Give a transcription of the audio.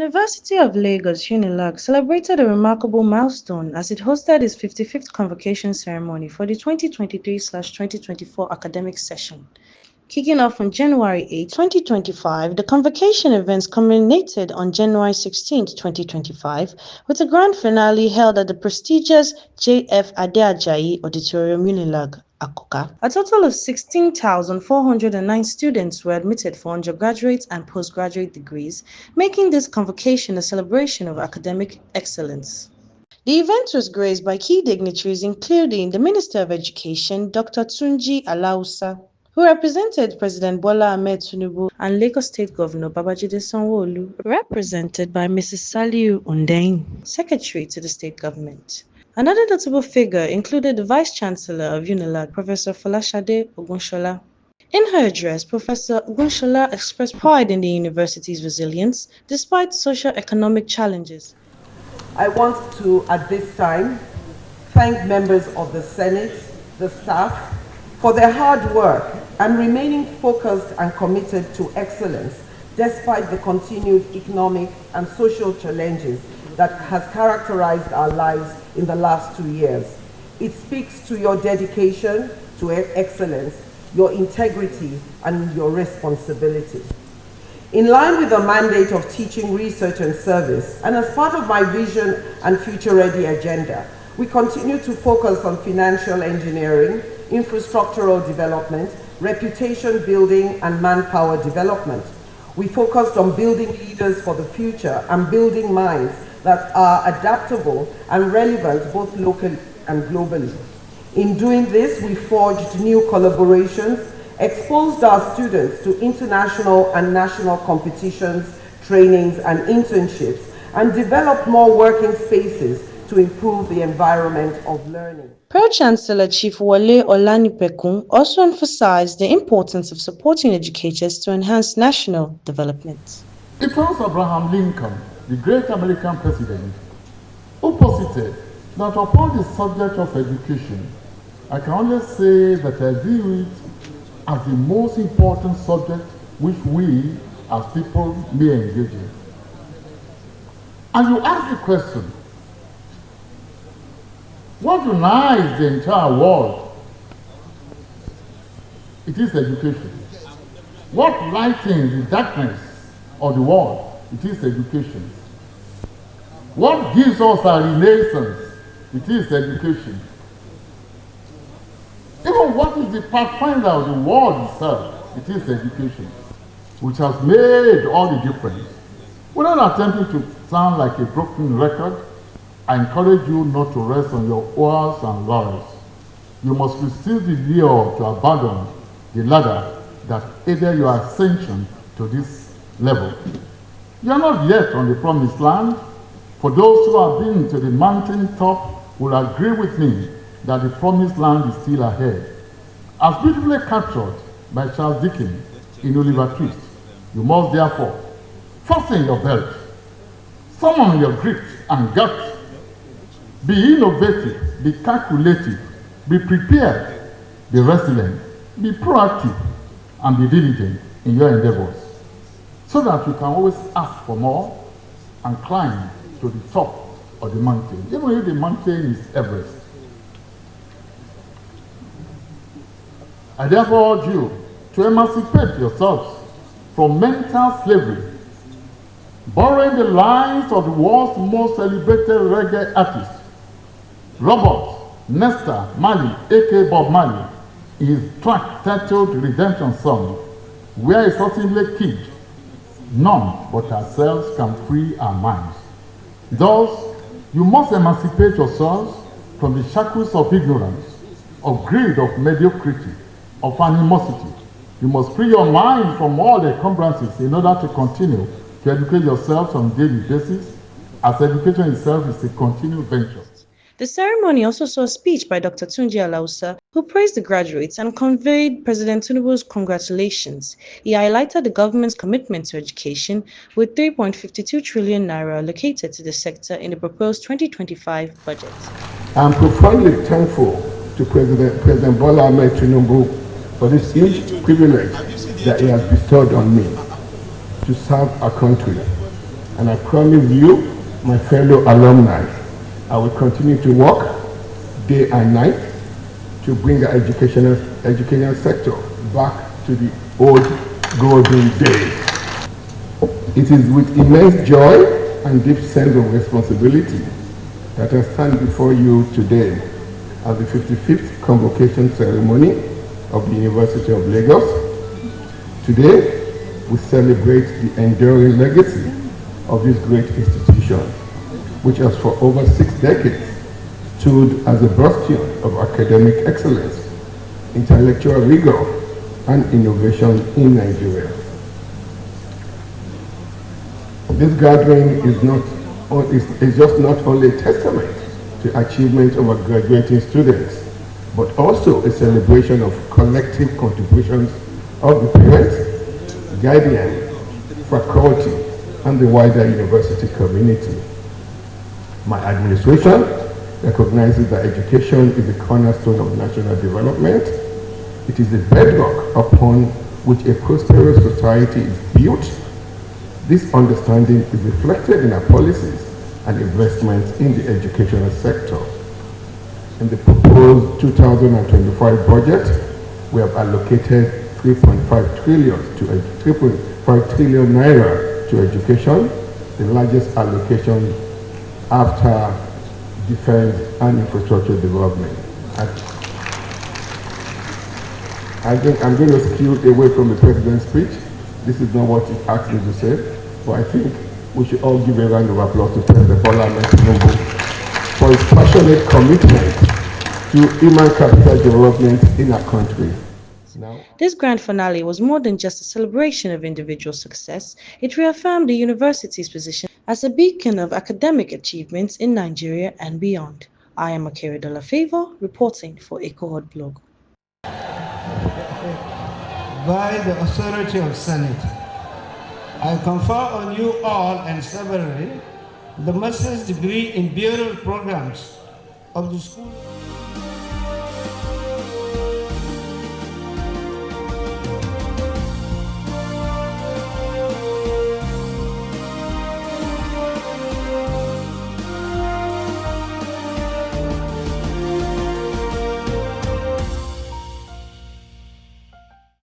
University of Lagos UNILAG celebrated a remarkable milestone as it hosted its 55th Convocation ceremony for the 2023/2024 academic session. Kicking off on January 8, 2025, the convocation events culminated on January 16, 2025, with a grand finale held at the prestigious J.F. Adeajayi Auditorium UNILAG. A total of 16,409 students were admitted for undergraduate and postgraduate degrees, making this convocation a celebration of academic excellence. The event was graced by key dignitaries including the Minister of Education, Dr. Tunji Alausa, who represented President Bola Ahmed Tinubu, and Lagos State Governor Babajide Sanwo-Olu, represented by Mrs. Saliu Undein, Secretary to the State Government. Another notable figure included the Vice-Chancellor of UNILAG, Professor Folashade Ogunshola. In her address, Professor Ogunshola expressed pride in the university's resilience despite socio-economic challenges. I want to, at this time, thank members of the Senate, the staff, for their hard work and remaining focused and committed to excellence despite the continued economic and social challenges that has characterized our lives in the last 2 years. It speaks to your dedication to excellence, your integrity, and your responsibility. In line with the mandate of teaching, research, and service, and as part of my vision and future-ready agenda, we continue to focus on financial engineering, infrastructural development, reputation building, and manpower development. We focused on building leaders for the future and building minds that are adaptable and relevant both locally and globally. In doing this, we forged new collaborations, exposed our students to international and national competitions, trainings, and internships, and developed more working spaces to improve the environment of learning. Pro-Chancellor Chief Wole Olanipekun also emphasized the importance of supporting educators to enhance national development. It was Abraham Lincoln, the great American president, who posited that upon the subject of education, I can only say that I view it as the most important subject which we as people may engage in. And you ask the question, what unites the entire world? It is education. What lightens the darkness of the world? It is education. What gives us our renaissance? It is education. Even what is the pathfinder of the world itself? It is education, which has made all the difference. Without attempting to sound like a broken record, I encourage you not to rest on your oars and laurels. You must resist the lure to abandon the ladder that aided your ascension to this level. You are not yet on the promised land. For those who have been to the mountain top will agree with me that the promised land is still ahead. As beautifully captured by Charles Dickens in Oliver Twist, you must therefore fasten your belt, summon your grit and guts, be innovative, be calculative, be prepared, be resilient, be proactive, and be diligent in your endeavors, so that you can always ask for more and climb to the top of the mountain, even if the mountain is Everest. I therefore urge you to emancipate yourselves from mental slavery, borrowing the lines of the world's most celebrated reggae artist, Robert Nesta Marley, aka Bob Marley, in his track titled Redemption Song, where he certainly kid, none but ourselves can free our minds. Thus, you must emancipate yourselves from the shackles of ignorance, of greed, of mediocrity, of animosity. You must free your mind from all the encumbrances in order to continue to educate yourselves on a daily basis, as education itself is a continued venture. The ceremony also saw a speech by Dr. Tunji Alausa, who praised the graduates and conveyed President Tinubu's congratulations. He highlighted the government's commitment to education, with 3.52 trillion naira allocated to the sector in the proposed 2025 budget. I am profoundly thankful to President Bola Ahmed Tinubu for this huge privilege that he has bestowed on me to serve our country. And I promise you, my fellow alumni, I will continue to work day and night to bring the educational sector back to the old golden days. It is with immense joy and deep sense of responsibility that I stand before you today at the 55th Convocation ceremony of the University of Lagos. Today, we celebrate the enduring legacy of this great institution, which has for over 6 decades stood as a bastion of academic excellence, intellectual rigor, and innovation in Nigeria. This gathering is just not only a testament to achievement of our graduating students, but also a celebration of collective contributions of the parents, guardians, faculty, and the wider university community. My administration recognizes that education is the cornerstone of national development. It is the bedrock upon which a prosperous society is built. This understanding is reflected in our policies and investments in the educational sector. In the proposed 2025 budget, we have allocated 3.5 trillion naira to education, the largest allocation after defense and infrastructure development. I think I'm going to skew away from the president's speech. This is not what he asked me to say, but I think we should all give a round of applause to President Bola Ahmed Tinubu for his passionate commitment to human capital development in our country. This grand finale was more than just a celebration of individual success. It reaffirmed the university's position as a beacon of academic achievements in Nigeria and beyond. I am Akira De La Favor, reporting for EcoHot Blog. By the authority of Senate, I confer on you all and severally the master's degree in bureau programs of the school.